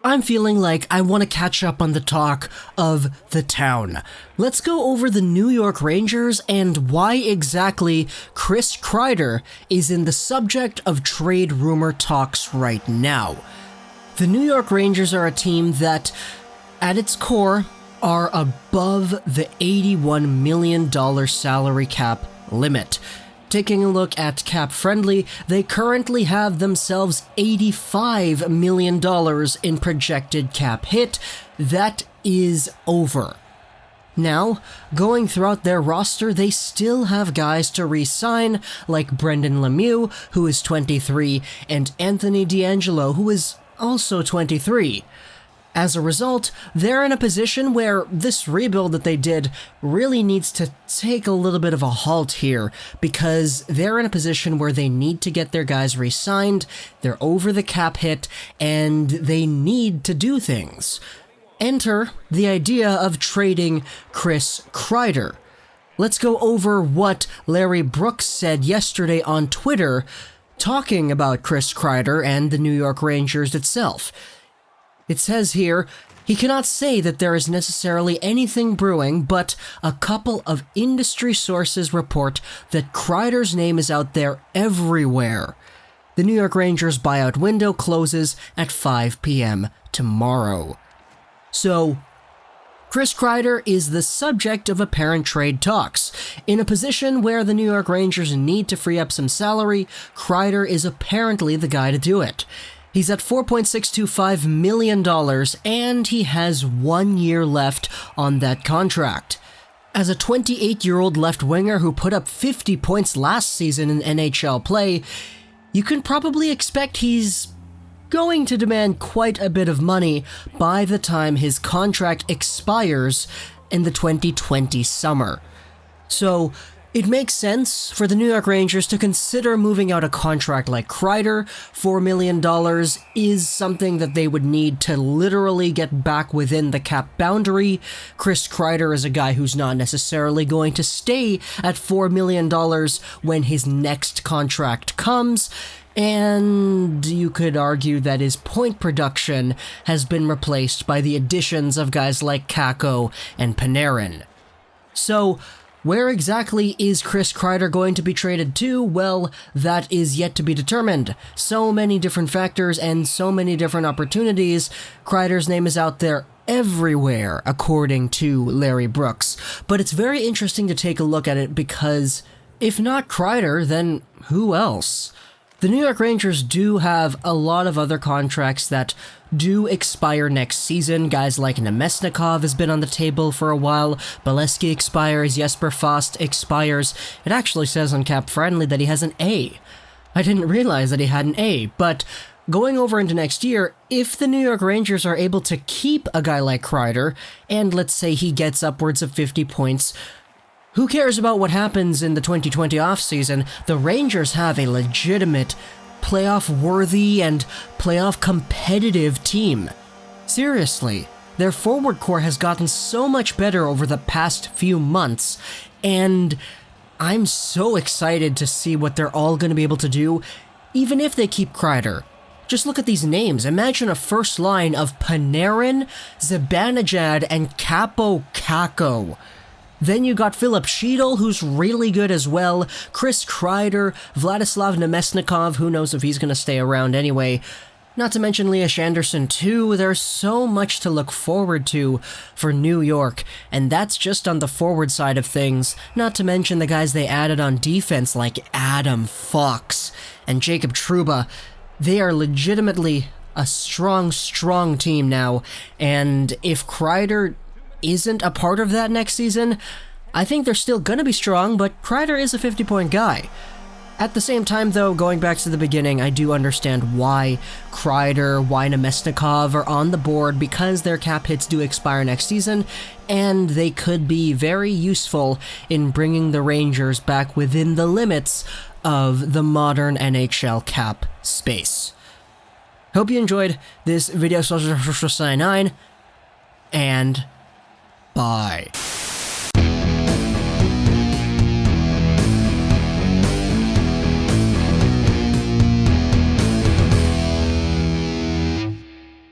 I'm feeling like I want to catch up on the talk of the town. Let's go over the New York Rangers and why exactly Chris Kreider is in the subject of trade rumor talks right now. The New York Rangers are a team that, at its core, are above the $81 million salary cap limit. Taking a look at Cap Friendly, they currently have themselves $85 million in projected cap hit. That is over. Now, going throughout their roster, they still have guys to re-sign, like Brendan Lemieux, who is 23, and Anthony DeAngelo, who is also 23. As a result, they're in a position where this rebuild that they did really needs to take a little bit of a halt here, because they're in a position where they need to get their guys re-signed, they're over the cap hit, and they need to do things. Enter the idea of trading Chris Kreider. Let's go over what Larry Brooks said yesterday on Twitter, talking about Chris Kreider and the New York Rangers itself. It says here, he cannot say that there is necessarily anything brewing, but a couple of industry sources report that Kreider's name is out there everywhere. The New York Rangers buyout window closes at 5 p.m. tomorrow. So, Chris Kreider is the subject of apparent trade talks. In a position where the New York Rangers need to free up some salary, Kreider is apparently the guy to do it. He's at $4.625 million, and he has 1 year left on that contract. As a 28-year-old left winger who put up 50 points last season in NHL play, you can probably expect he's going to demand quite a bit of money by the time his contract expires in the 2020 summer. So, it makes sense for the New York Rangers to consider moving out a contract like Kreider. $4 million is something that they would need to literally get back within the cap boundary. Chris Kreider is a guy who's not necessarily going to stay at $4 million when his next contract comes. And you could argue that his point production has been replaced by the additions of guys like Kakko and Panarin. So, where exactly is Chris Kreider going to be traded to? Well, that is yet to be determined. So many different factors and so many different opportunities. Kreider's name is out there everywhere, according to Larry Brooks. But it's very interesting to take a look at it because if not Kreider, then who else? The New York Rangers do have a lot of other contracts that do expire next season. Guys like Nemesnikov has been on the table for a while. Bolesky expires. Jesper Fast expires. It actually says on Cap Friendly that he has an A. I didn't realize that he had an A, but going over into next year, if the New York Rangers are able to keep a guy like Kreider, and let's say he gets upwards of 50 points, who cares about what happens in the 2020 offseason? The Rangers have a legitimate, playoff-worthy and playoff-competitive team. Seriously, their forward core has gotten so much better over the past few months, and I'm so excited to see what they're all going to be able to do, even if they keep Kreider. Just look at these names. Imagine a first line of Panarin, Zibanejad, and Kaapo Kakko. Then you got Philip Chytil, who's really good as well, Chris Kreider, Vladislav Nemesnikov, who knows if he's going to stay around anyway, not to mention Elias Anderson too. There's so much to look forward to for New York, and that's just on the forward side of things, not to mention the guys they added on defense like Adam Fox and Jacob Trouba. They are legitimately a strong team now, and if Kreider isn't a part of that next season, I think they're still gonna be strong, but Kreider is a 50-point guy. At the same time, though, going back to the beginning, I do understand why Kreider, why Nemesnikov are on the board, because their cap hits do expire next season, and they could be very useful in bringing the Rangers back within the limits of the modern NHL cap space. Hope you enjoyed this video, 9, and bye.